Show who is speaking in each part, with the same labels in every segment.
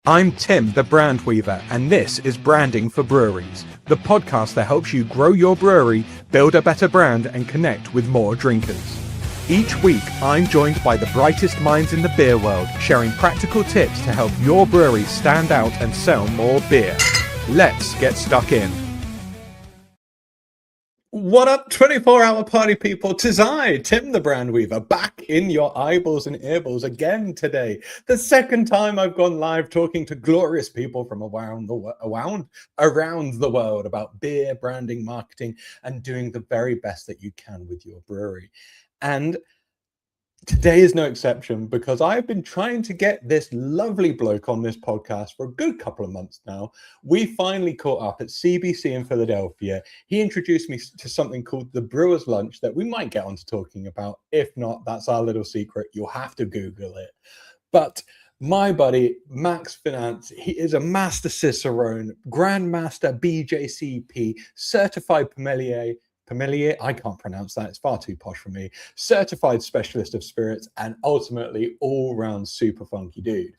Speaker 1: I'm Tim, the Brand Weaver, and this is Branding for Breweries, the podcast that helps you grow your brewery, build a better brand, and connect with more drinkers. Each week, I'm joined by the brightest minds in the beer world, sharing practical tips to help your brewery stand out and sell more beer. Let's get stuck in. What up, 24-hour party people? 'Tis I, Tim the Brand Weaver, back in your eyeballs and earballs again today. The second time I've gone live talking to glorious people from around the world about beer, branding, marketing, and doing the very best that you can with your brewery. And today is no exception because I've been trying to get this lovely bloke on this podcast for a good couple of months now. We finally caught up at CBC in Philadelphia. He introduced me to something called the Brewer's Lunch that we might get onto talking about. If not, that's our little secret. You'll have to Google it. But my buddy, Max Finnance, he is a Master Cicerone, Grandmaster BJCP, Certified Familiar, I can't pronounce that, it's far too posh for me, certified specialist of spirits, and ultimately all-round super funky dude.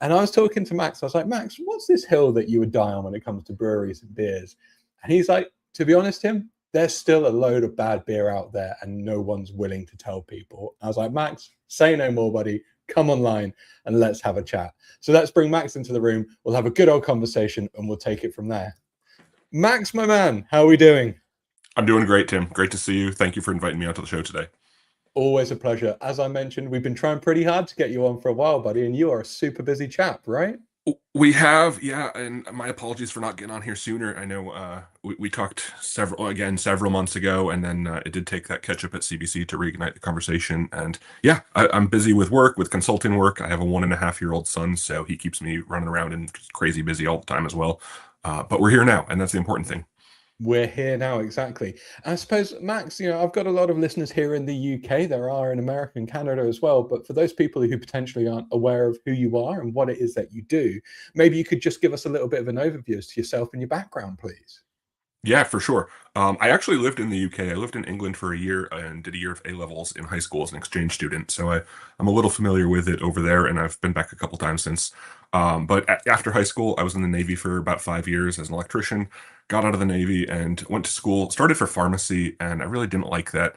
Speaker 1: And I was talking to Max, I was like, Max, what's this hill that you would die on when it comes to breweries and beers? And he's like, to be honest, Tim, there's still a load of bad beer out there and no one's willing to tell people. I was like, Max, say no more, buddy. Come online and let's have a chat. So let's bring Max into the room. We'll have a good old conversation and we'll take it from there. Max, my man, how are we doing?
Speaker 2: I'm doing great, Tim. Great to see you. Thank you for inviting me onto the show today.
Speaker 1: Always a pleasure. As I mentioned, we've been trying pretty hard to get you on for a while, buddy, and you are a super busy chap, right?
Speaker 2: We have, yeah, and my apologies for not getting on here sooner. I know we talked several months ago, and then it did take that catch up at CBC to reignite the conversation. And yeah, I'm busy with work, with consulting work. I have a 1.5-year-old son, so he keeps me running around and crazy busy all the time as well. But we're here now, and that's the important thing.
Speaker 1: We're here now, exactly. I suppose, Max, I've got a lot of listeners here in the UK. There are in America and Canada as well. But for those people who potentially aren't aware of who you are and what it is that you do, maybe you could just give us a little bit of an overview as to yourself and your background, please.
Speaker 2: Yeah, for sure. I actually lived in the UK. I lived in England for a year and did a year of A-levels in high school as an exchange student. So I'm a little familiar with it over there, and I've been back a couple times since. But after high school, I was in the Navy for about 5 years as an electrician, got out of the Navy and went to school, started for pharmacy, and I really didn't like that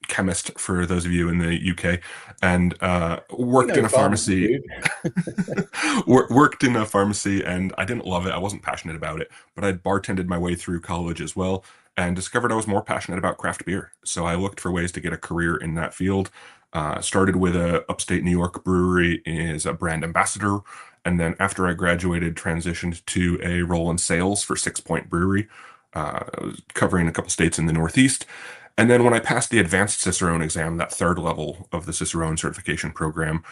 Speaker 2: chemist, for those of you in the UK, and worked in a pharmacy. Worked in a pharmacy, and I didn't love it. I wasn't passionate about it, but I'd bartended my way through college as well and discovered I was more passionate about craft beer. So I looked for ways to get a career in that field. Started with a upstate New York brewery as a brand ambassador, and then after I graduated, transitioned to a role in sales for 6 Point Brewery, covering a couple states in the Northeast. And then when I passed the advanced Cicerone exam, that third level of the Cicerone certification program,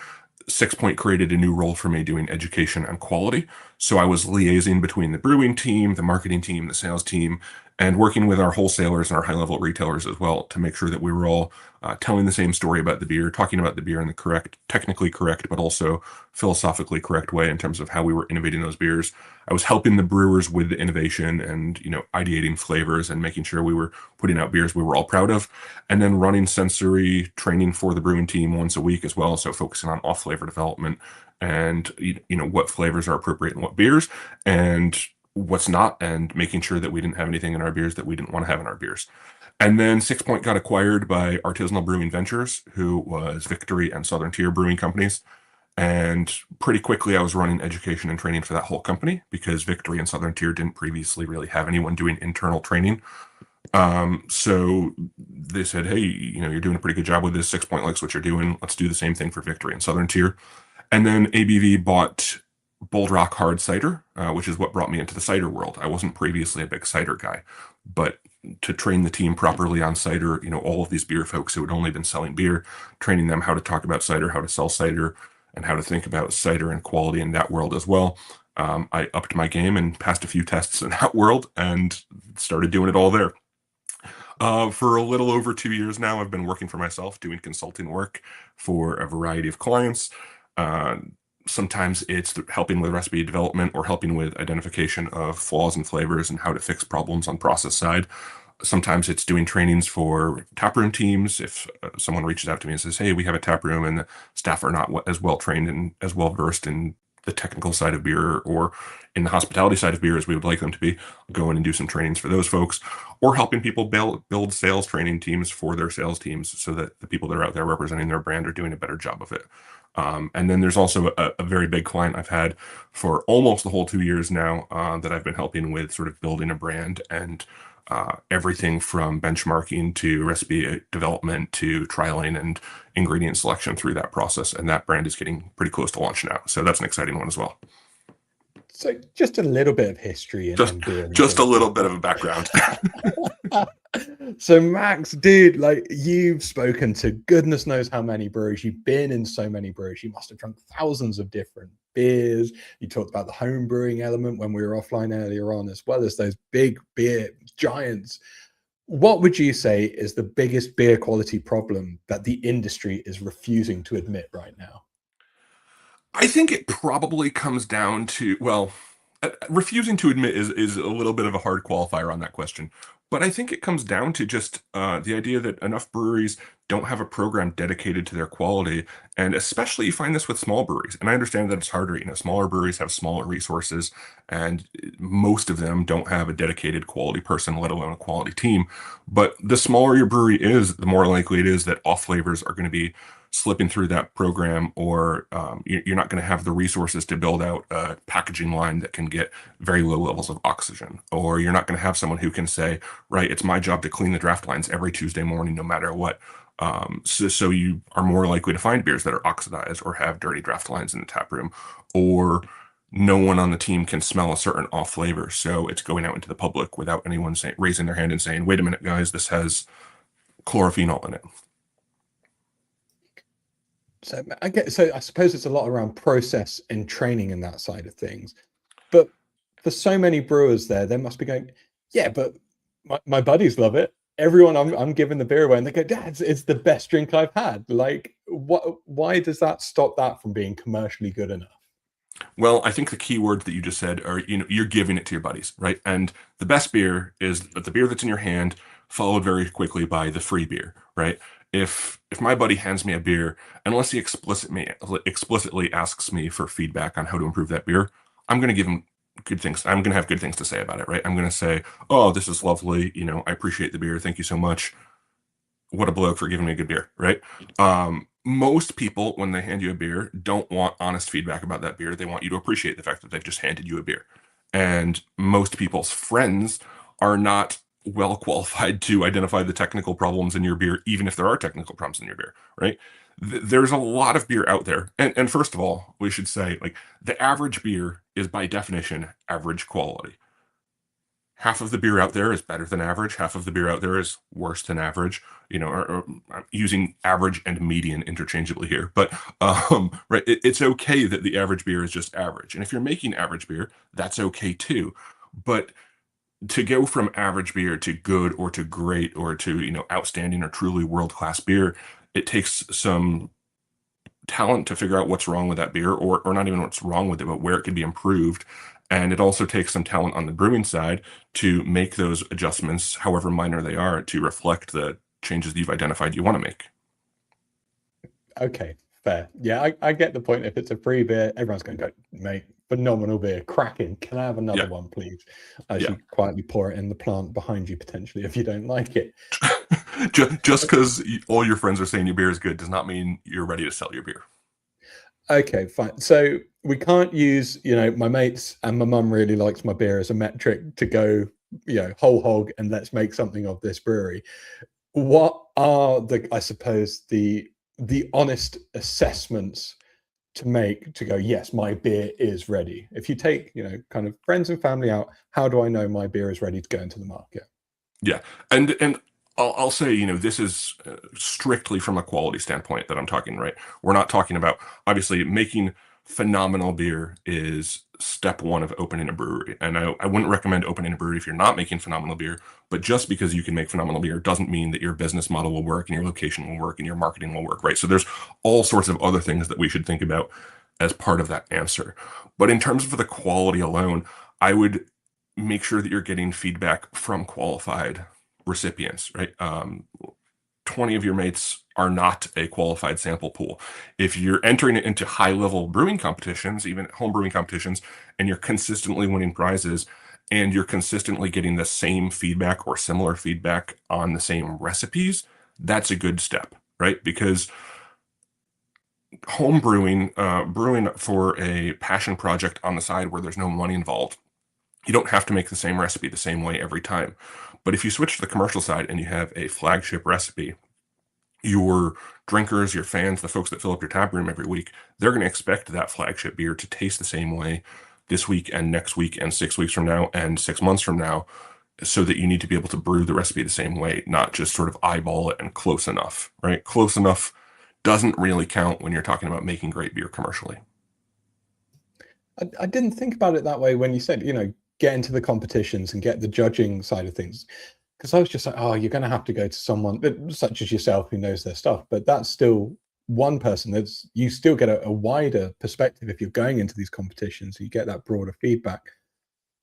Speaker 2: 6 Point created a new role for me doing education and quality. So I was liaising between the brewing team, the marketing team, the sales team, and working with our wholesalers and our high-level retailers as well to make sure that we were all telling the same story about the beer, talking about the beer in the correct, technically correct, but also philosophically correct way in terms of how we were innovating those beers. I was helping the brewers with the innovation and, ideating flavors and making sure we were putting out beers we were all proud of, and then running sensory training for the brewing team once a week as well. So focusing on off flavor development and, what flavors are appropriate in what beers and what's not, and making sure that we didn't have anything in our beers that we didn't want to have in our beers. And then 6 Point got acquired by Artisanal Brewing Ventures, who was Victory and Southern Tier brewing companies. And pretty quickly, I was running education and training for that whole company because Victory and Southern Tier didn't previously really have anyone doing internal training. So they said, hey, you're doing a pretty good job with this. 6 Point likes what you're doing. Let's do the same thing for Victory and Southern Tier. And then ABV bought Bold Rock Hard Cider, which is what brought me into the cider world. I wasn't previously a big cider guy, but to train the team properly on cider, all of these beer folks who had only been selling beer, training them how to talk about cider, how to sell cider, and how to think about cider and quality in that world as well. I upped my game and passed a few tests in that world and started doing it all there. For a little over 2 years now, I've been working for myself, doing consulting work for a variety of clients. Sometimes it's helping with recipe development or helping with identification of flaws and flavors and how to fix problems on process side. Sometimes it's doing trainings for taproom teams. If someone reaches out to me and says, hey, we have a taproom and the staff are not as well trained and as well versed in the technical side of beer, or in the hospitality side of beer, as we would like them to be, go in and do some trainings for those folks, or helping people build sales training teams for their sales teams so that the people that are out there representing their brand are doing a better job of it. And then there's also a very big client I've had for almost the whole 2 years now, that I've been helping with sort of building a brand, and everything from benchmarking to recipe development to trialing and ingredient selection through that process. And that brand is getting pretty close to launch now. So that's an exciting one as well.
Speaker 1: So just a little bit of history
Speaker 2: Just
Speaker 1: and beer and
Speaker 2: just a little
Speaker 1: drinking.
Speaker 2: bit of a background.
Speaker 1: So Max, dude, like you've spoken to goodness knows how many breweries. You've been in so many breweries. You must have drunk thousands of different beers. You talked about the home brewing element when we were offline earlier on, as well as those big beer giants. What would you say is the biggest beer quality problem that the industry is refusing to admit right now?
Speaker 2: I think it probably comes down to, well, refusing to admit is a little bit of a hard qualifier on that question. But I think it comes down to just the idea that enough breweries don't have a program dedicated to their quality. And especially you find this with small breweries. And I understand that it's harder. Smaller breweries have smaller resources, and most of them don't have a dedicated quality person, let alone a quality team. But the smaller your brewery is, the more likely it is that off flavors are going to be slipping through that program, or you're not going to have the resources to build out a packaging line that can get very low levels of oxygen, or you're not going to have someone who can say, right, it's my job to clean the draft lines every Tuesday morning, no matter what. So you are more likely to find beers that are oxidized or have dirty draft lines in the tap room, or no one on the team can smell a certain off flavor, so it's going out into the public without anyone raising their hand and saying, wait a minute, guys, this has chlorophenol in it.
Speaker 1: So I suppose it's a lot around process and training and that side of things. But for so many brewers there, they must be going, yeah, but my buddies love it. Everyone I'm giving the beer away, and they go, Dad, it's the best drink I've had. Like, why does that stop that from being commercially good enough?
Speaker 2: Well, I think the key words that you just said are, you're giving it to your buddies, right? And the best beer is the beer that's in your hand, followed very quickly by the free beer, right? If my buddy hands me a beer, unless he explicitly asks me for feedback on how to improve that beer, I'm going to give him good things. I'm going to have good things to say about it, right? I'm going to say, oh, this is lovely. I appreciate the beer. Thank you so much. What a bloke for giving me a good beer, right? Most people, when they hand you a beer, don't want honest feedback about that beer. They want you to appreciate the fact that they've just handed you a beer. And most people's friends are not well qualified to identify the technical problems in your beer, even if there are technical problems in your beer, right? There's a lot of beer out there. And first of all, we should say, like, the average beer is by definition average quality. Half of the beer out there is better than average. Half of the beer out there is worse than average. Or I'm using average and median interchangeably here, but right, it's okay that the average beer is just average. And if you're making average beer, that's okay too. But to go from average beer to good or to great or to outstanding or truly world-class beer, it takes some talent to figure out what's wrong with that beer, or not even what's wrong with it, but where it could be improved. And it also takes some talent on the brewing side to make those adjustments, however minor they are, to reflect the changes that you've identified you want to make.
Speaker 1: Okay, fair. Yeah, I get the point. If it's a free beer, everyone's going to go, mate, phenomenal beer, cracking. Can I have another
Speaker 2: Yeah.
Speaker 1: one, please? As
Speaker 2: Yeah.
Speaker 1: you quietly pour it in the plant behind you, potentially, if you don't like it.
Speaker 2: Just because all your friends are saying your beer is good does not mean you're ready to sell your beer.
Speaker 1: Okay, fine. So we can't use, my mates and my mum really likes my beer as a metric to go, whole hog and let's make something of this brewery. What are I suppose, the honest assessments to make to go, yes, my beer is ready? If you take, kind of friends and family out, how do I know my beer is ready to go into the market?
Speaker 2: Yeah, and I'll say, this is strictly from a quality standpoint that I'm talking, right? We're not talking about, obviously, making phenomenal beer is step one of opening a brewery. And I wouldn't recommend opening a brewery if you're not making phenomenal beer. But just because you can make phenomenal beer doesn't mean that your business model will work and your location will work and your marketing will work, right? So there's all sorts of other things that we should think about as part of that answer. But in terms of the quality alone, I would make sure that you're getting feedback from qualified recipients, right? 20 of your mates are not a qualified sample pool. If you're entering it into high-level brewing competitions, even home brewing competitions, and you're consistently winning prizes, and you're consistently getting the same feedback or similar feedback on the same recipes, that's a good step, right? Because home brewing, brewing for a passion project on the side where there's no money involved, you don't have to make the same recipe the same way every time. But if you switch to the commercial side and you have a flagship recipe, your drinkers, your fans, the folks that fill up your tap room every week, they're going to expect that flagship beer to taste the same way this week and next week and 6 weeks from now and 6 months from now, so that you need to be able to brew the recipe the same way, not just sort of eyeball it and close enough, right? Close enough doesn't really count when you're talking about making great beer commercially.
Speaker 1: I didn't think about it that way when you said, get into the competitions and get the judging side of things. Because I was just like, oh, you're going to have to go to someone such as yourself who knows their stuff. But that's still one person. You still get a wider perspective if you're going into these competitions. You get that broader feedback.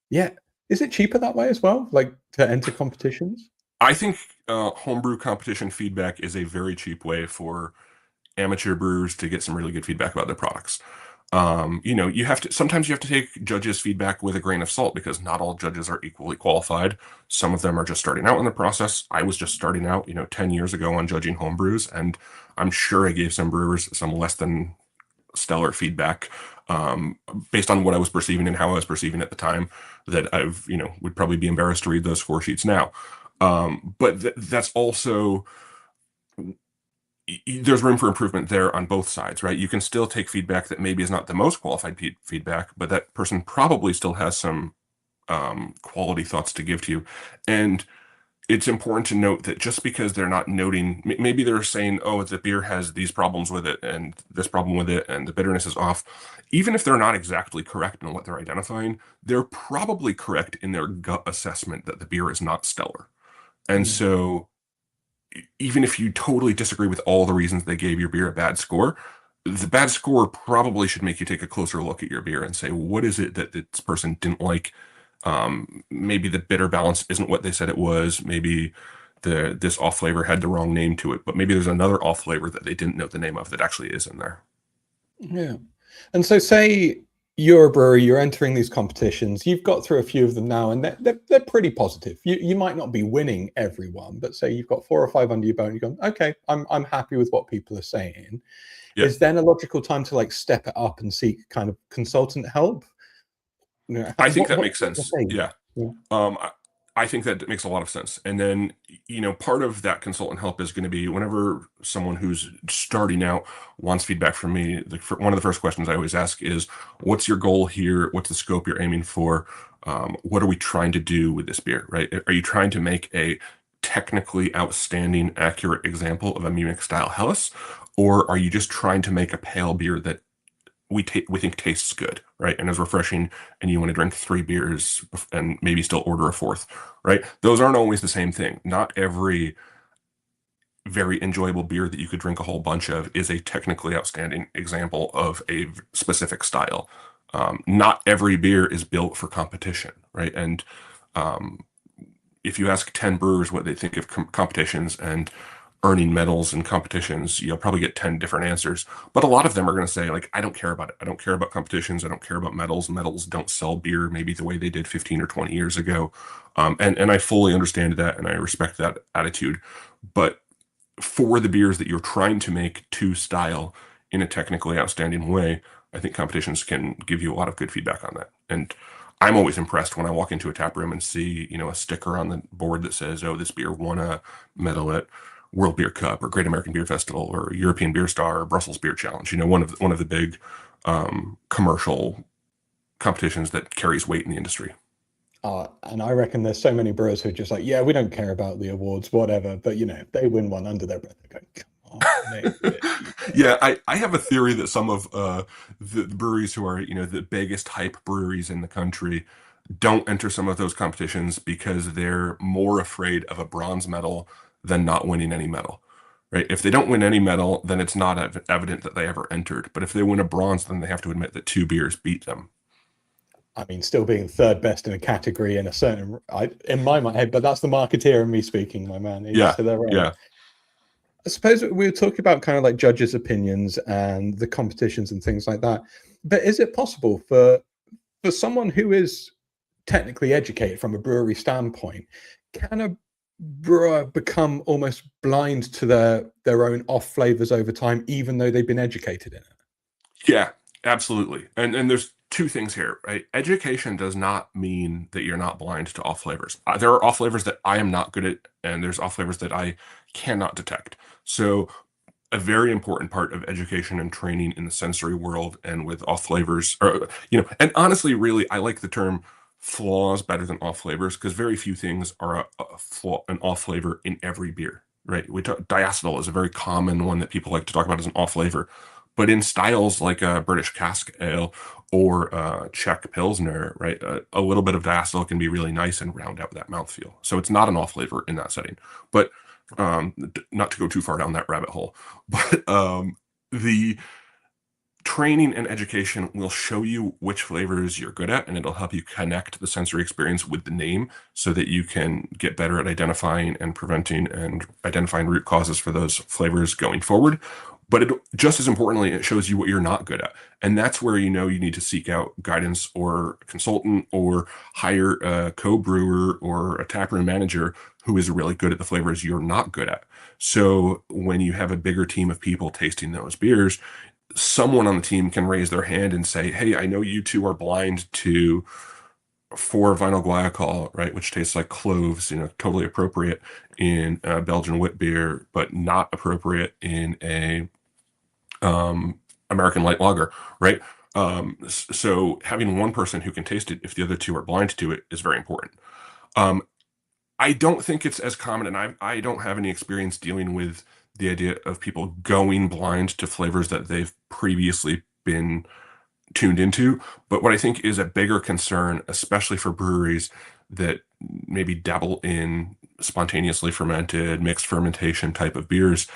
Speaker 1: Yeah. Is it cheaper that way as well? Like to enter competitions?
Speaker 2: I think homebrew competition feedback is a very cheap way for amateur brewers to get some really good feedback about their products. Sometimes you have to take judges' feedback with a grain of salt because not all judges are equally qualified. Some of them are just starting out in the process. I was just starting out, 10 years ago on judging homebrews, and I'm sure I gave some brewers some less than stellar feedback based on what I was perceiving and how I was perceiving at the time, that would probably be embarrassed to read those score sheets now. But that's also, there's room for improvement there on both sides, right? You can still take feedback that maybe is not the most qualified feedback, but that person probably still has some quality thoughts to give to you. And it's important to note that just because they're not noting, maybe they're saying, oh, the beer has these problems with it and this problem with it, and the bitterness is off. Even if they're not exactly correct in what they're identifying, they're probably correct in their gut assessment that the beer is not stellar. And so even if you totally disagree with all the reasons they gave your beer a bad score, the bad score probably should make you take a closer look at your beer and say, what is it that this person didn't like? Maybe the bitter balance isn't what they said it was. Maybe this off flavor had the wrong name to it, but maybe there's another off flavor that they didn't know the name of that actually is in there.
Speaker 1: Yeah. And so say you're a brewery, you're entering these competitions, you've got through a few of them now, and they're pretty positive. You might not be winning every one, but say you've got 4 or 5 under your belt and you're going, okay, I'm happy with what people are saying.
Speaker 2: Yeah.
Speaker 1: Is then a logical time to like step it up and seek kind of consultant help?
Speaker 2: I think that makes sense. Yeah.
Speaker 1: Yeah.
Speaker 2: I think that makes a lot of sense. And then, part of that consultant help is going to be whenever someone who's starting out wants feedback from me, one of the first questions I always ask is, what's your goal here? What's the scope you're aiming for? What are we trying to do with this beer, right? Are you trying to make a technically outstanding, accurate example of a Munich style Helles? Or are you just trying to make a pale beer that we think tastes good, right? And is refreshing, and you want to drink 3 beers and maybe still order a 4th, right? Those aren't always the same thing. Not every very enjoyable beer that you could drink a whole bunch of is a technically outstanding example of a specific style. Not every beer is built for competition, right? And if you ask 10 brewers what they think of competitions and earning medals in competitions, you'll probably get 10 different answers. But a lot of them are going to say, like, I don't care about it. I don't care about competitions. I don't care about medals. Medals don't sell beer maybe the way they did 15 or 20 years ago. And I fully understand that, and I respect that attitude. But for the beers that you're trying to make to style in a technically outstanding way, I think competitions can give you a lot of good feedback on that. And I'm always impressed when I walk into a tap room and see, a sticker on the board that says, oh, this beer won a medal at World Beer Cup or Great American Beer Festival or European Beer Star or Brussels Beer Challenge. One of the big commercial competitions that carries weight in the industry.
Speaker 1: And I reckon there's so many brewers who are just like, yeah, we don't care about the awards, whatever. But if they win one under their breath, they're going, come on, mate.
Speaker 2: Yeah, I have a theory that some of the breweries who are the biggest hype breweries in the country don't enter some of those competitions because they're more afraid of a bronze medal than not winning any medal, right? If they don't win any medal, then it's not evident that they ever entered. But if they win a bronze, then they have to admit that 2 beers beat them.
Speaker 1: I mean, still being third best in a category in a certain, in my head, but that's the marketeer and me speaking, my man.
Speaker 2: Yeah, yeah.
Speaker 1: I suppose we were talking about kind of like judges' opinions and the competitions and things like that. But is it possible for someone who is technically educated from a brewery standpoint, can a brewer become almost blind to their own off flavors over time, even though they've been educated in it?
Speaker 2: Yeah, absolutely. And there's two things here, right? Education does not mean that you're not blind to off flavors. There are off flavors that I am not good at, and there's off flavors that I cannot detect. So a very important part of education and training in the sensory world and with off flavors, or and honestly, really, I like the term flaws better than off flavors because very few things are a flaw, an off flavor in every beer, right? Diacetyl is a very common one that people like to talk about as an off flavor, but in styles like a British cask ale or Czech Pilsner, right, a little bit of diacetyl can be really nice and round out that mouthfeel. So it's not an off flavor in that setting, but not to go too far down that rabbit hole, but the training and education will show you which flavors you're good at, and it'll help you connect the sensory experience with the name so that you can get better at identifying and preventing and identifying root causes for those flavors going forward. But just as importantly, it shows you what you're not good at. And that's where you need to seek out guidance or a consultant or hire a co-brewer or a taproom manager who is really good at the flavors you're not good at. So when you have a bigger team of people tasting those beers, someone on the team can raise their hand and say, "Hey, I know you two are blind to 4-vinyl guaiacol, right, which tastes like cloves, totally appropriate in a Belgian wit beer, but not appropriate in a American light lager, right?" So having one person who can taste it if the other two are blind to it is very important. Um, I don't think it's as common, and I don't have any experience dealing with the idea of people going blind to flavors that they've previously been tuned into. But what I think is a bigger concern, especially for breweries that maybe dabble in spontaneously fermented, mixed fermentation type of beers,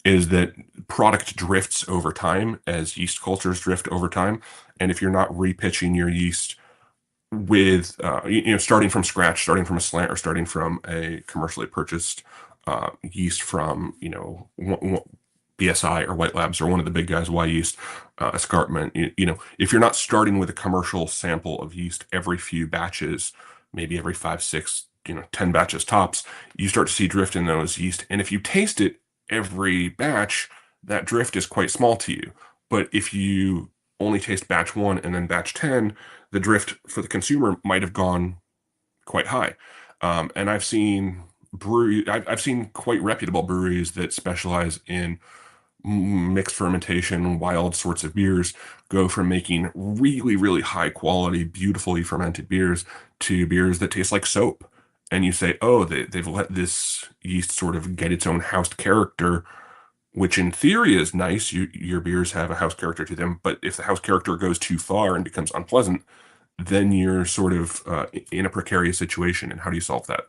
Speaker 2: is that product drifts over time as yeast cultures drift over time. And if you're not repitching your yeast with starting from scratch, starting from a slant, or starting from a commercially purchased yeast from BSI or White Labs or one of the big guys, Y Yeast, Escarpment. If you're not starting with a commercial sample of yeast every few batches, maybe every 5, 6, 10 batches tops, you start to see drift in those yeast. And if you taste it every batch, that drift is quite small to you. But if you only taste batch 1 and then batch 10, the drift for the consumer might have gone quite high. And I've seen I've seen quite reputable breweries that specialize in mixed fermentation, wild sorts of beers, go from making really, really high quality, beautifully fermented beers to beers that taste like soap. And you say, oh, they've let this yeast sort of get its own house character, which in theory is nice. Your beers have a house character to them, but if the house character goes too far and becomes unpleasant, then you're sort of in a precarious situation. And how do you solve that?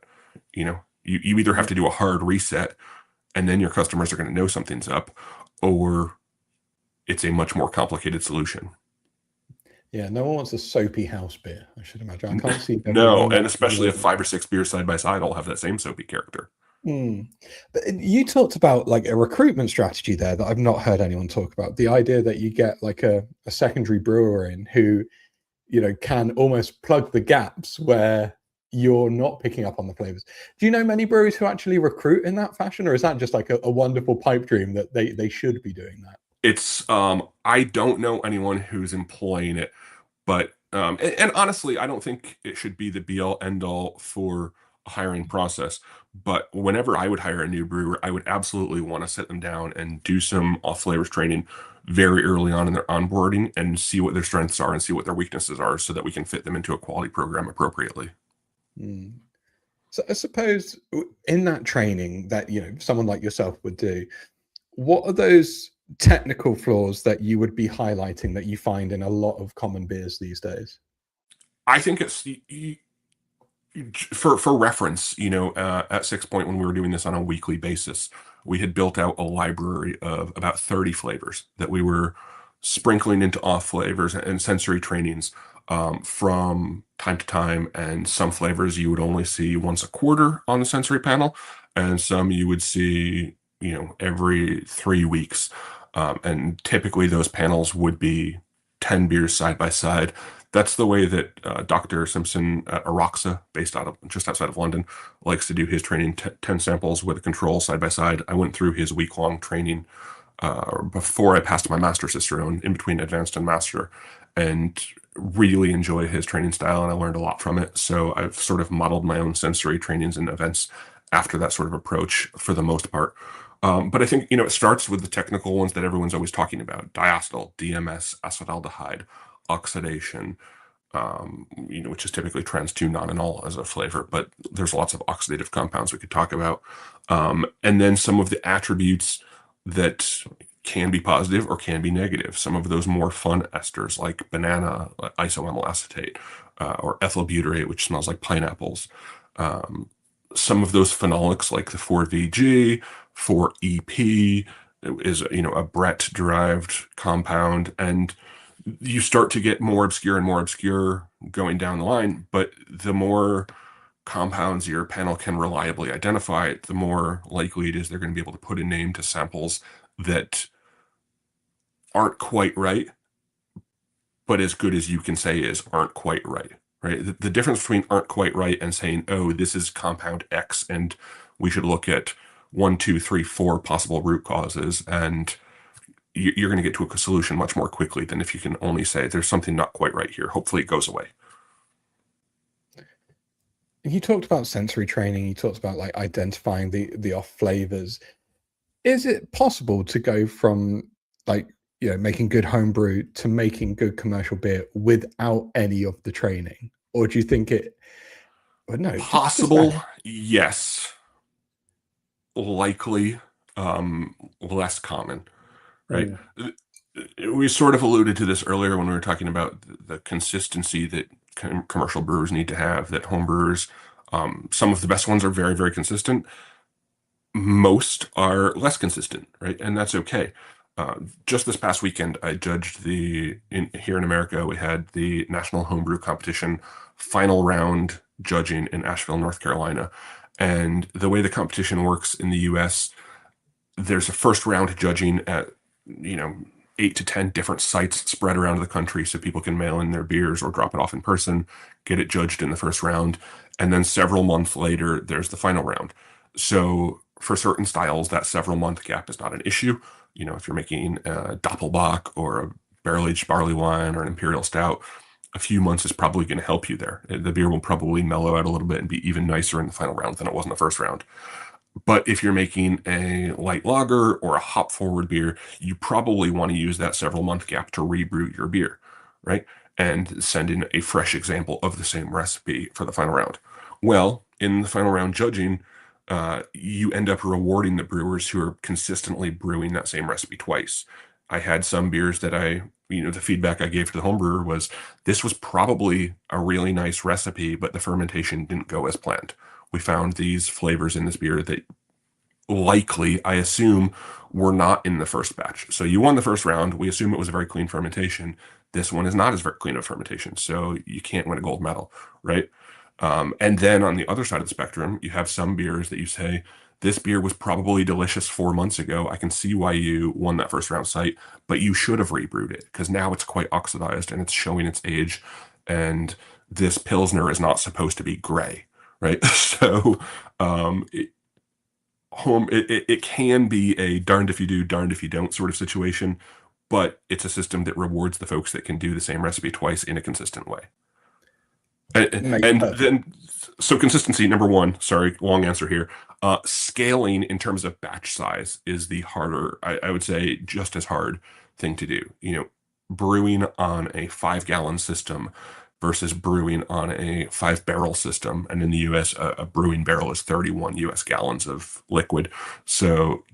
Speaker 2: You either have to do a hard reset, and then your customers are going to know something's up, or it's a much more complicated solution.
Speaker 1: Yeah, no one wants a soapy house beer, I should imagine. I can't see them
Speaker 2: No,
Speaker 1: not
Speaker 2: and especially if 5 or 6 beers side by side all have that same soapy character.
Speaker 1: But you talked about like a recruitment strategy there that I've not heard anyone talk about. The idea that you get like a secondary brewer in who, can almost plug the gaps where you're not picking up on the flavors. Do you know many breweries who actually recruit in that fashion, or is that just like a wonderful pipe dream that they should be doing that?
Speaker 2: It's I don't know anyone who's employing it, but and honestly, I don't think it should be the be all end all for a hiring process. But whenever I would hire a new brewer, I would absolutely want to sit them down and do some off flavors training very early on in their onboarding and see what their strengths are and see what their weaknesses are so that we can fit them into a quality program appropriately.
Speaker 1: Mm. So I suppose in that training that someone like yourself would do, what are those technical flaws that you would be highlighting that you find in a lot of common beers these days?
Speaker 2: I think it's for reference, at 6 Point, when we were doing this on a weekly basis, we had built out a library of about 30 flavors that we were sprinkling into off flavors and sensory trainings from time to time. And some flavors you would only see once a quarter on the sensory panel, and some you would see every 3 weeks. And typically those panels would be 10 beers side by side. That's the way that Dr. Simpson at Aroxa, based out of just outside of London, likes to do his training. 10 samples with a control side by side. I went through his week-long training before I passed my master's this year, in between advanced and master, and really enjoy his training style, and I learned a lot from it. So I've sort of modeled my own sensory trainings and events after that sort of approach for the most part. But I think, it starts with the technical ones that everyone's always talking about: diacetyl, DMS, acetaldehyde, oxidation, which is typically trans 2-nonenal as a flavor, but there's lots of oxidative compounds we could talk about. And then some of the attributes that can be positive or can be negative. Some of those more fun esters like banana, isoamyl acetate, or ethyl butyrate, which smells like pineapples. Some of those phenolics like the 4-VG, 4-EP is, a Brett-derived compound, and you start to get more obscure going down the line, but the more compounds your panel can reliably identify, the more likely it is they're going to be able to put a name to samples that aren't quite right, but as good as you can say is aren't quite right, right? The difference between aren't quite right and saying, oh, this is compound X, and we should look at 1, 2, 3, 4 possible root causes, and you're going to get to a solution much more quickly than if you can only say there's something not quite right here. Hopefully it goes away.
Speaker 1: You talked about sensory training. You talked about like identifying the off flavors. Is it possible to go from like, making good homebrew to making good commercial beer without any of the training? Or do you think it, well, no,
Speaker 2: Possible, yes. Likely, less common, right? We sort of alluded to this earlier when we were talking about the consistency that commercial brewers need to have, that home brewers, some of the best ones are very, very consistent. Most are less consistent, right? And that's okay. Just this past weekend, I judged here in America, we had the National Homebrew Competition final round judging in Asheville, North Carolina. And the way the competition works in the US, there's a first round judging at, 8 to 10 different sites spread around the country so people can mail in their beers or drop it off in person, get it judged in the first round. And then several months later, there's the final round. So for certain styles, that several month gap is not an issue. If you're making a Doppelbock or a barrel-aged barley wine or an imperial stout, a few months is probably going to help you there. The beer will probably mellow out a little bit and be even nicer in the final round than it was in the first round. But if you're making a light lager or a hop forward beer, you probably want to use that several month gap to rebrew your beer, right? And send in a fresh example of the same recipe for the final round. Well, in the final round judging, you end up rewarding the brewers who are consistently brewing that same recipe twice. I had some beers that the feedback I gave to the home brewer was, this was probably a really nice recipe, but the fermentation didn't go as planned. We found these flavors in this beer that likely, I assume, were not in the first batch. So you won the first round. We assume it was a very clean fermentation. This one is not as very clean of fermentation, so you can't win a gold medal, right? And then on the other side of the spectrum, you have some beers that you say, this beer was probably delicious 4 months ago. I can see why you won that first round site, but you should have rebrewed it because now it's quite oxidized and it's showing its age. And this Pilsner is not supposed to be gray, right? So it can be a darned if you do, darned if you don't sort of situation, but it's a system that rewards the folks that can do the same recipe twice in a consistent way. And then, so consistency, number one, sorry, long answer here. Scaling in terms of batch size is the harder, I would say, just as hard thing to do. Brewing on a 5-gallon system versus brewing on a 5-barrel system. And in the US, a brewing barrel is 31 US gallons of liquid. So,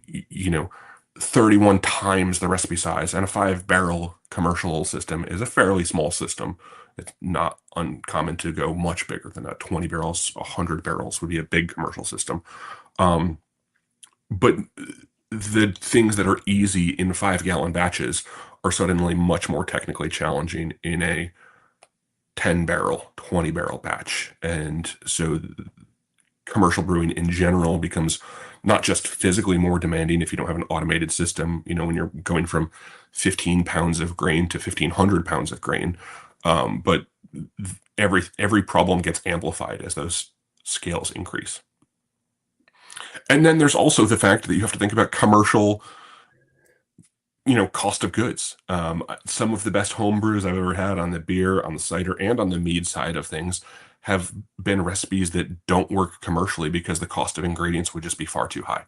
Speaker 2: 31 times the recipe size, and a 5-barrel commercial system is a fairly small system. It's not uncommon to go much bigger than that. 20 barrels, 100 barrels would be a big commercial system. But the things that are easy in 5-gallon batches are suddenly much more technically challenging in a 10-barrel, 20-barrel batch. And so commercial brewing in general becomes not just physically more demanding if you don't have an automated system, when you're going from 15 pounds of grain to 1,500 pounds of grain. But every problem gets amplified as those scales increase. And then there's also the fact that you have to think about commercial, cost of goods. Some of the best home brews I've ever had on the beer, on the cider, and on the mead side of things have been recipes that don't work commercially because the cost of ingredients would just be far too high.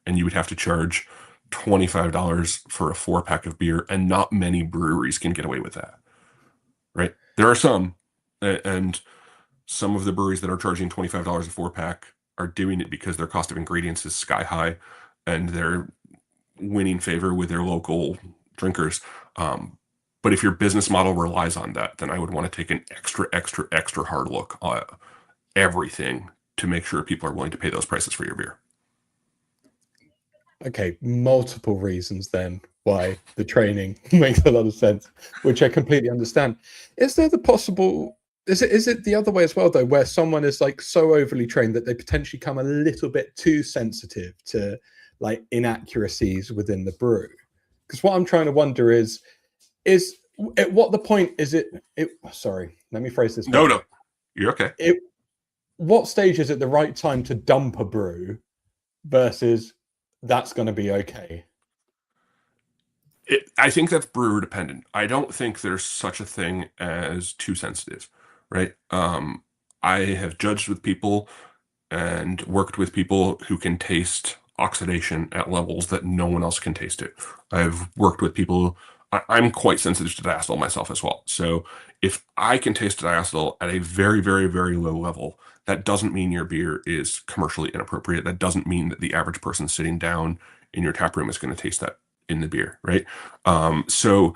Speaker 2: And you would have to charge $25 for a 4-pack of beer, and not many breweries can get away with that, right? There are some, and some of the breweries that are charging $25 a 4-pack are doing it because their cost of ingredients is sky high, and they're winning favor with their local drinkers. But if your business model relies on that, then I would want to take an extra hard look at everything to make sure people are willing to pay those prices for your beer.
Speaker 1: Okay, multiple reasons then why the training makes a lot of sense, which I completely understand. Is there the possible, is it the other way as well though, where someone is like so overly trained that they potentially come a little bit too sensitive to like inaccuracies within the brew? Because what I'm trying to wonder is at what the point is it sorry, let me phrase this
Speaker 2: No,
Speaker 1: better.
Speaker 2: no, you're okay.
Speaker 1: What stage is it the right time to dump a brew versus that's going to be okay?
Speaker 2: I think that's brewer dependent. I don't think there's such a thing as too sensitive, right? I have judged with people and worked with people who can taste oxidation at levels that no one else can taste it. I've worked with people. I'm quite sensitive to diacetyl myself as well. So if I can taste diacetyl at a very, very, very low level, that doesn't mean your beer is commercially inappropriate. That doesn't mean that the average person sitting down in your tap room is going to taste that in the beer, right? So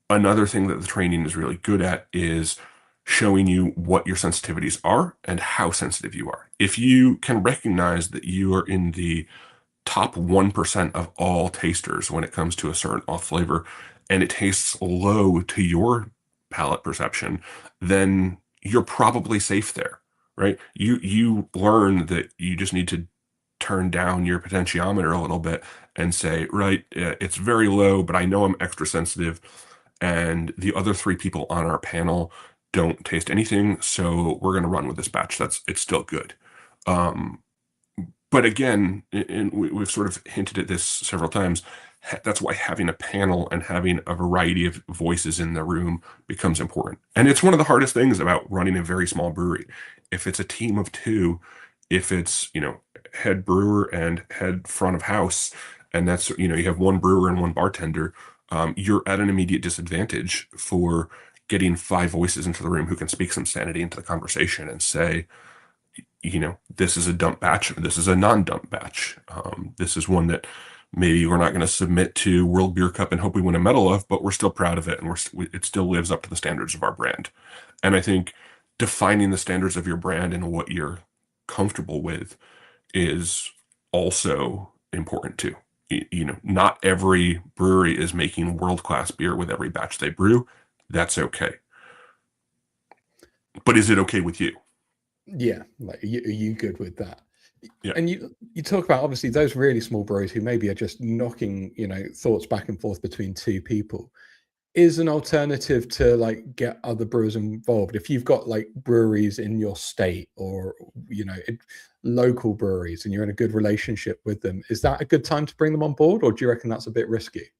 Speaker 2: another thing that the training is really good at is showing you what your sensitivities are and how sensitive you are. If you can recognize that you are in the top 1% of all tasters when it comes to a certain off flavor, and it tastes low to your palate perception, then you're probably safe there, right? You learn that you just need to turn down your potentiometer a little bit and say, right, it's very low, but I know I'm extra sensitive, and the other 3 people on our panel don't taste anything, so we're going to run with this batch. It's still good. But again, and we've sort of hinted at this several times, that's why having a panel and having a variety of voices in the room becomes important. And it's one of the hardest things about running a very small brewery. If it's a team of 2, if it's, head brewer and head front of house, and that's, you have one brewer and one bartender, you're at an immediate disadvantage for getting 5 voices into the room who can speak some sanity into the conversation and say, this is a dump batch, or this is a non-dump batch. This is one that maybe we're not going to submit to World Beer Cup and hope we win a medal of, but we're still proud of it, and it still lives up to the standards of our brand. And I think defining the standards of your brand and what you're comfortable with is also important too. Not every brewery is making world-class beer with every batch they brew. That's okay. But is it okay with you?
Speaker 1: Yeah, like are you good with that?
Speaker 2: Yeah.
Speaker 1: And you talk about obviously those really small breweries who maybe are just knocking thoughts back and forth between 2 people is an alternative to like get other brewers involved. If you've got like breweries in your state or local breweries and you're in a good relationship with them, is that a good time to bring them on board, or do you reckon that's a bit risky?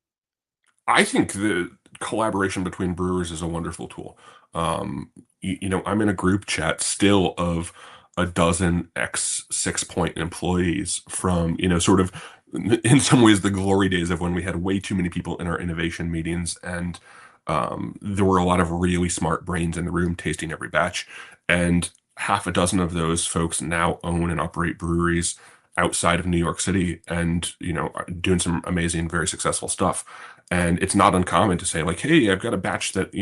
Speaker 2: I think the collaboration between brewers is a wonderful tool. I'm in a group chat still of a dozen ex-6 Point employees from, sort of in some ways the glory days of when we had way too many people in our innovation meetings, and there were a lot of really smart brains in the room tasting every batch. And half a dozen of those folks now own and operate breweries outside of New York City, and are doing some amazing, very successful stuff. And it's not uncommon to say like, hey, I've got a batch that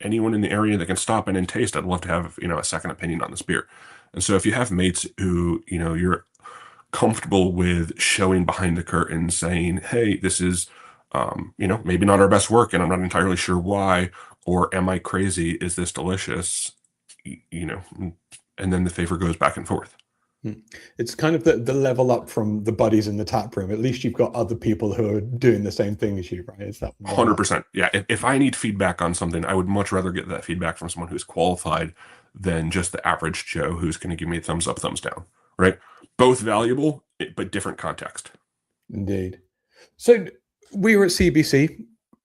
Speaker 2: anyone in the area that can stop in and taste, I'd love to have a second opinion on this beer. And so if you have mates who you're comfortable with showing behind the curtain, saying, hey, this is maybe not our best work, and I'm not entirely sure why, or am I crazy, is this delicious, and then the favor goes back and forth.
Speaker 1: Hmm. It's kind of the level up from the buddies in the tap room. At least you've got other people who are doing the same thing as you, right? It's that one up.
Speaker 2: 100%. Yeah. If I need feedback on something, I would much rather get that feedback from someone who's qualified than just the average Joe who's going to give me a thumbs up, thumbs down, right? Both valuable, but different context.
Speaker 1: Indeed. So we were at CBC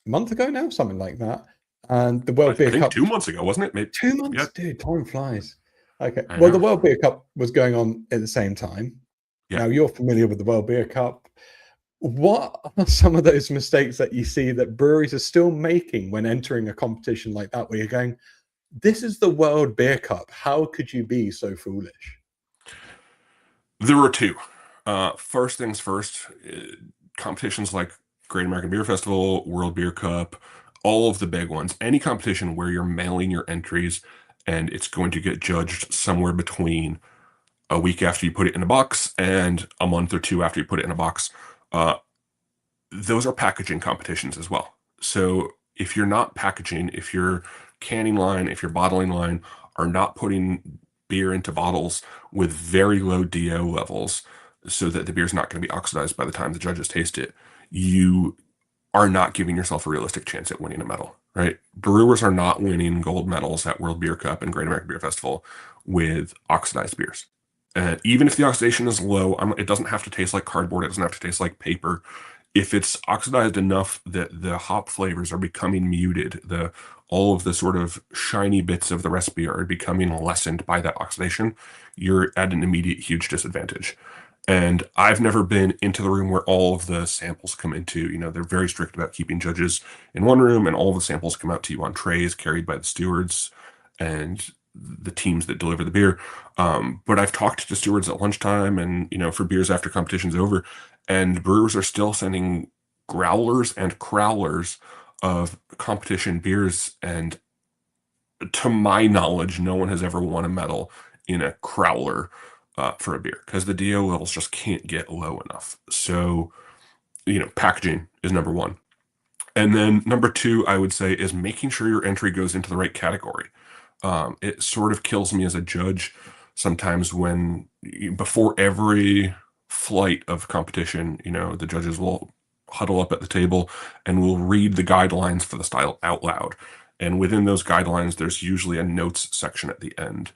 Speaker 1: a month ago now, something like that. And the World
Speaker 2: I
Speaker 1: Beer
Speaker 2: think
Speaker 1: Cup.
Speaker 2: 2 months ago, wasn't it? Maybe,
Speaker 1: 2 months?
Speaker 2: yeah,
Speaker 1: Dude, time flies. Okay.
Speaker 2: I
Speaker 1: Well, the
Speaker 2: know.
Speaker 1: World Beer Cup was going on at the same time.
Speaker 2: Yeah.
Speaker 1: Now, you're familiar with the World Beer Cup. What are some of those mistakes that you see that breweries are still making when entering a competition like that, where you're going, this is the World Beer Cup. How could you be so foolish?
Speaker 2: There were two. First things first, competitions like Great American Beer Festival, World Beer Cup, all of the big ones, any competition where you're mailing your entries and it's going to get judged somewhere between a week after you put it in a box and a month or two after you put it in a box. Uh, those are packaging competitions as well. So if you're not packaging, if your canning line, if your bottling line are not putting beer into bottles with very low DO levels so that the beer is not going to be oxidized by the time the judges taste it, you are not giving yourself a realistic chance at winning a medal, right? Brewers are not winning gold medals at World Beer Cup and Great American Beer Festival with oxidized beers. And even if the oxidation is low, it doesn't have to taste like cardboard. It doesn't have to taste like paper. If it's oxidized enough that the hop flavors are becoming muted, all of the sort of shiny bits of the recipe are becoming lessened by that oxidation, you're at an immediate huge disadvantage. And I've never been into the room where all of the samples come into. They're very strict about keeping judges in one room, and all the samples come out to you on trays carried by the stewards and the teams that deliver the beer. But I've talked to stewards at lunchtime and, for beers after competition's over, and brewers are still sending growlers and crowlers of competition beers. And to my knowledge, no one has ever won a medal in a crowler for a beer because the DO levels just can't get low enough. So, packaging is number one. And then number two, I would say, is making sure your entry goes into the right category. It sort of kills me as a judge sometimes when before every flight of competition, the judges will huddle up at the table and will read the guidelines for the style out loud. And within those guidelines, there's usually a notes section at the end.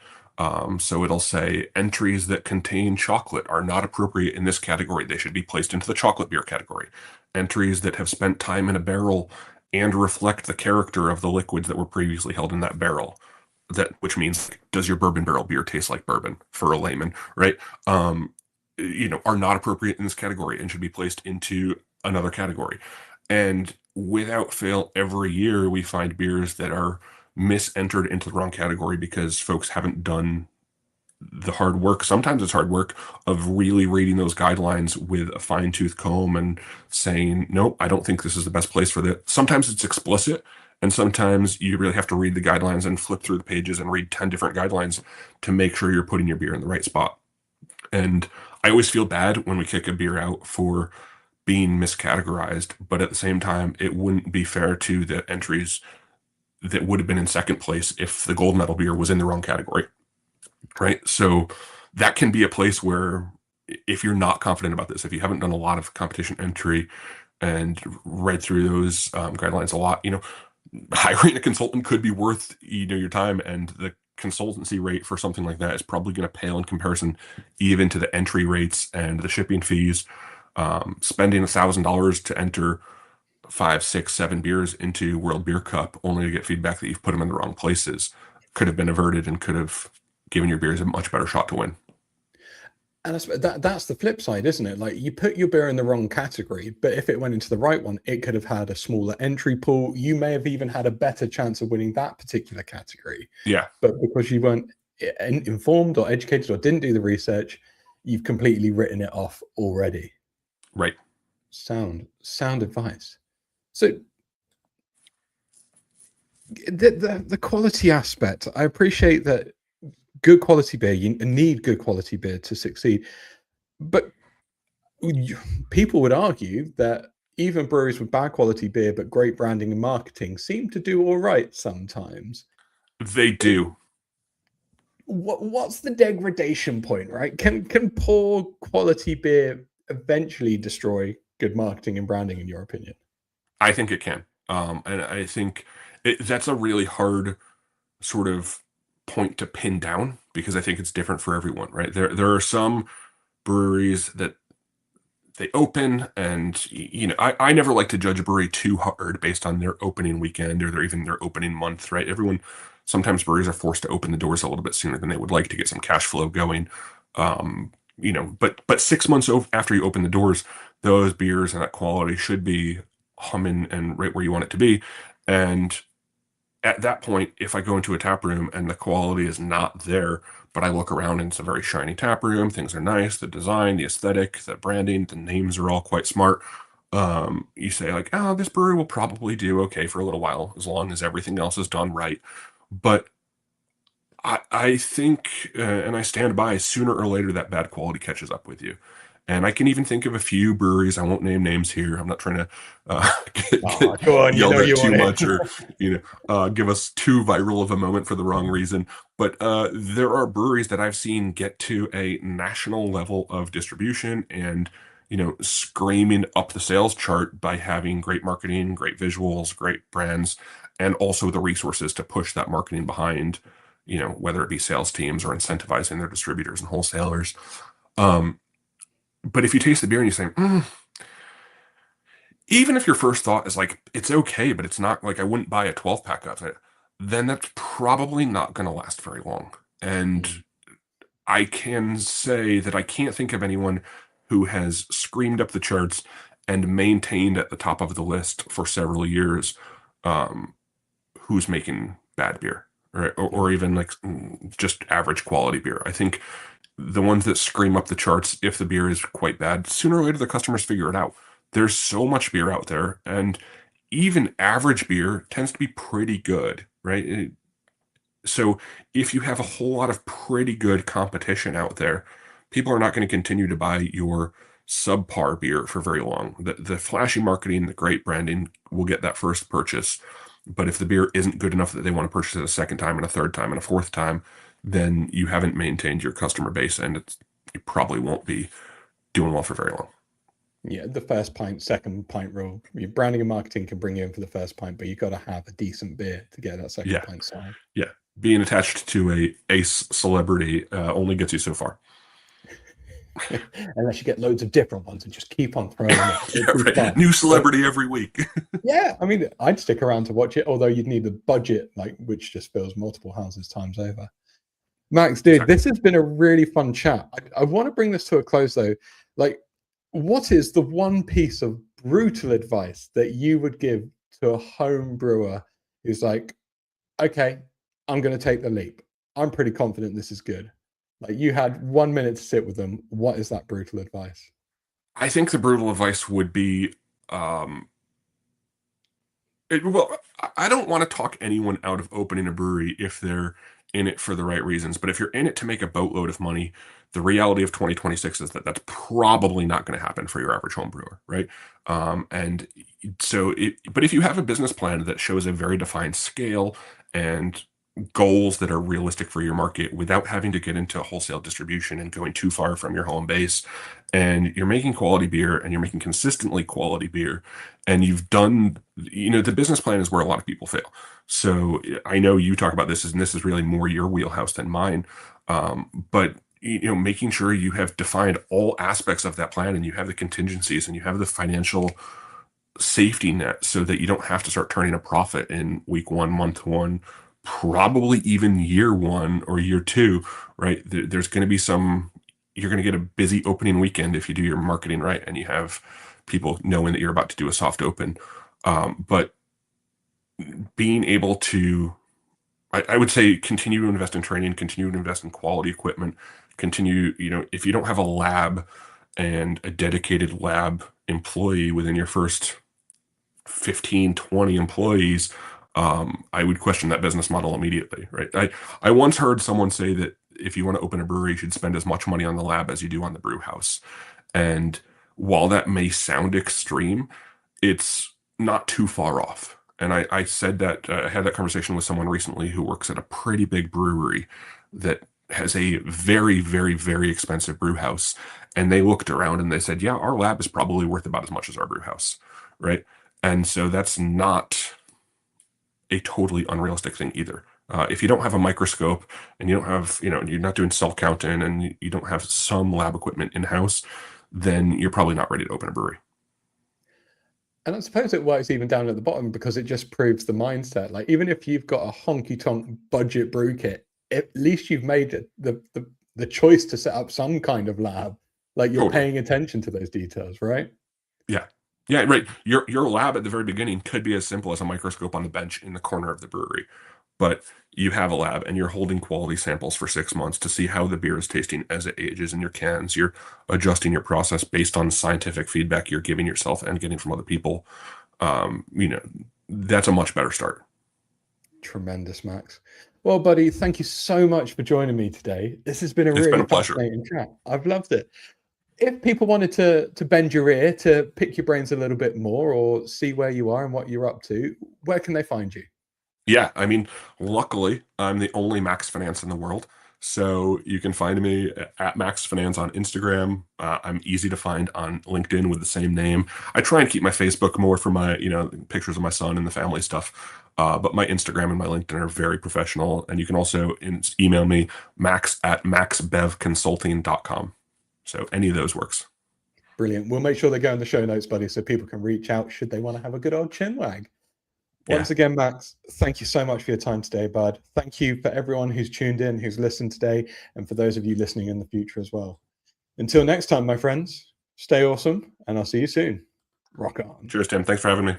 Speaker 2: So it'll say entries that contain chocolate are not appropriate in this category. They should be placed into the chocolate beer category. Entries that have spent time in a barrel and reflect the character of the liquids that were previously held in that barrel. Which means, does your bourbon barrel beer taste like bourbon for a layman, right? Are not appropriate in this category and should be placed into another category. And without fail, every year we find beers that are misentered into the wrong category because folks haven't done the hard work. Sometimes it's hard work of really reading those guidelines with a fine tooth comb and saying, nope, I don't think this is the best place for that. Sometimes it's explicit, and sometimes you really have to read the guidelines and flip through the pages and read 10 different guidelines to make sure you're putting your beer in the right spot. And I always feel bad when we kick a beer out for being miscategorized, but at the same time, it wouldn't be fair to the entries that would have been in second place if the gold medal beer was in the wrong category, right? So that can be a place where if you're not confident about this, if you haven't done a lot of competition entry and read through those guidelines a lot, hiring a consultant could be worth your time, and the consultancy rate for something like that is probably going to pale in comparison even to the entry rates and the shipping fees. Spending $1,000 to enter 5, 6, 7 beers into World Beer Cup only to get feedback that you've put them in the wrong places could have been averted and could have given your beers a much better shot to win.
Speaker 1: And that's the flip side, isn't it? Like, you put your beer in the wrong category, but if it went into the right one, it could have had a smaller entry pool. You may have even had a better chance of winning that particular category.
Speaker 2: Yeah.
Speaker 1: But because you weren't informed or educated or didn't do the research, you've completely written it off already.
Speaker 2: Right.
Speaker 1: Sound advice. So the quality aspect, I appreciate that. Good quality beer, you need good quality beer to succeed. But people would argue that even breweries with bad quality beer but great branding and marketing seem to do all right sometimes.
Speaker 2: They do.
Speaker 1: what's the degradation point, right? Can poor quality beer eventually destroy good marketing and branding, in your opinion?
Speaker 2: I think it can. And I think that's a really hard sort of point to pin down because I think it's different for everyone, right? There are some breweries that they open and I never like to judge a brewery too hard based on their opening weekend or even their opening month, right? Everyone, sometimes breweries are forced to open the doors a little bit sooner than they would like to get some cash flow going. But 6 months after you open the doors, those beers and that quality should be humming and right where you want it to be. And at that point, if I go into a tap room and the quality is not there, but I look around and it's a very shiny tap room, things are nice, the design, the aesthetic, the branding, the names are all quite smart. You say like, oh, this brewery will probably do okay for a little while as long as everything else is done right. But I think, and I stand by, sooner or later that bad quality catches up with you. And I can even think of a few breweries. I won't name names here. I'm not trying to
Speaker 1: Oh,
Speaker 2: get
Speaker 1: go on, you
Speaker 2: yelled
Speaker 1: know
Speaker 2: at
Speaker 1: you
Speaker 2: too
Speaker 1: want it.
Speaker 2: much or give us too viral of a moment for the wrong reason. But there are breweries that I've seen get to a national level of distribution and screaming up the sales chart by having great marketing, great visuals, great brands, and also the resources to push that marketing behind whether it be sales teams or incentivizing their distributors and wholesalers. Um, but if you taste the beer and you say, even if your first thought is like, it's okay, but it's not like I wouldn't buy a 12 pack of it, then that's probably not going to last very long. And
Speaker 1: Mm.
Speaker 2: I can say that I can't think of anyone who has screamed up the charts and maintained at the top of the list for several years um, who's making bad beer, right? Or even like just average quality beer. I think the ones that scream up the charts, if the beer is quite bad, sooner or later the customers figure it out. There's so much beer out there, and even average beer tends to be pretty good, right? So if you have a whole lot of pretty good competition out there, people are not going to continue to buy your subpar beer for very long. The flashy marketing, the great branding will get that first purchase. But if the beer isn't good enough that they want to purchase it a second time and a third time and a fourth time, then you haven't maintained your customer base and you probably won't be doing well for very long.
Speaker 1: Yeah, the first pint, second pint rule. Your branding and marketing can bring you in for the first pint, but you got to have a decent beer to get that second
Speaker 2: Yeah.
Speaker 1: pint sold.
Speaker 2: Yeah. Being attached to a ace celebrity only gets you so far.
Speaker 1: Unless you get loads of different ones and just keep on throwing them in.
Speaker 2: Yeah,
Speaker 1: It'd be
Speaker 2: right.
Speaker 1: fun.
Speaker 2: New
Speaker 1: But
Speaker 2: celebrity every week.
Speaker 1: yeah, I mean, I'd stick around to watch it, although you'd need a budget, like which just fills multiple houses times over. Max, dude,
Speaker 2: Exactly.
Speaker 1: this has been a really fun chat. I want to bring this to a close though. Like, what is the one piece of brutal advice that you would give to a home brewer who's like, okay, I'm going to take the leap. I'm pretty confident this is good. Like, you had 1 minute to sit with them. What is that brutal advice?
Speaker 2: I think the brutal advice would be um, well, I don't want to talk anyone out of opening a brewery if they're in it for the right reasons. But if you're in it to make a boatload of money, the reality of 2026 is that that's probably not going to happen for your average home brewer, right? And so, but if you have a business plan that shows a very defined scale and goals that are realistic for your market without having to get into wholesale distribution and going too far from your home base, and you're making quality beer and you're making consistently quality beer, and you've done the business plan is where a lot of people fail. So I know you talk about this, and this is really more your wheelhouse than mine. But making sure you have defined all aspects of that plan and you have the contingencies and you have the financial safety net so that you don't have to start turning a profit in week one, month one, probably even year one or year two, right? There's going to be you're going to get a busy opening weekend if you do your marketing right and you have people knowing that you're about to do a soft open. But being able to, I would say, continue to invest in training, continue to invest in quality equipment, continue, if you don't have a lab and a dedicated lab employee within your first 15, 20 employees, I would question that business model immediately, right? I once heard someone say that if you want to open a brewery, you should spend as much money on the lab as you do on the brew house. And while that may sound extreme, it's not too far off. And I said that I had that conversation with someone recently who works at a pretty big brewery that has a very, very, very expensive brew house, and they looked around and they said, yeah, our lab is probably worth about as much as our brew house, right? And so that's not a totally unrealistic thing either. If you don't have a microscope and you don't have, you're not doing cell counting and you don't have some lab equipment in-house, then you're probably not ready to open a brewery.
Speaker 1: And I suppose it works even down at the bottom because it just proves the mindset. Like, even if you've got a honky tonk budget brew kit, at least you've made it the choice to set up some kind of lab. Like, you're
Speaker 2: Totally.
Speaker 1: paying attention to those details, right?
Speaker 2: Yeah. Yeah, right. Your lab at the very beginning could be as simple as a microscope on the bench in the corner of the brewery. But you have a lab and you're holding quality samples for 6 months to see how the beer is tasting as it ages in your cans. You're adjusting your process based on scientific feedback you're giving yourself and getting from other people. That's a much better start.
Speaker 1: Tremendous, Max. Well, buddy, thank you so much for joining me today. This has been a really fascinating chat. I've loved it. If people wanted to bend your ear, to pick your brains a little bit more, or see where you are and what you're up to, where can they find you?
Speaker 2: Yeah, I mean, luckily, I'm the only Max Finnance in the world. So you can find me at Max Finnance on Instagram. I'm easy to find on LinkedIn with the same name. I try and keep my Facebook more for my, pictures of my son and the family stuff. But my Instagram and my LinkedIn are very professional. And you can also email me, max@maxbevconsulting.com. So any of those works.
Speaker 1: Brilliant. We'll make sure they go in the show notes, buddy, so people can reach out should they want to have a good old chinwag. Once again, Max, thank you so much for your time today, bud. Thank you for everyone who's tuned in, who's listened today, and for those of you listening in the future as well. Until next time, my friends, stay awesome, and I'll see you soon. Rock on.
Speaker 2: Cheers, Tim. Thanks for having me.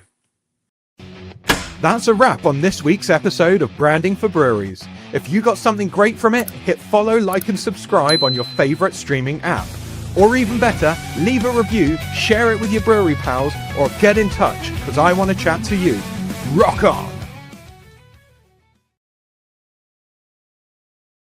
Speaker 1: That's a wrap on this week's episode of Branding for Breweries. If you got something great from it, hit follow, like, and subscribe on your favorite streaming app. Or even better, leave a review, share it with your brewery pals, or get in touch, because I want to chat to you. Rock on!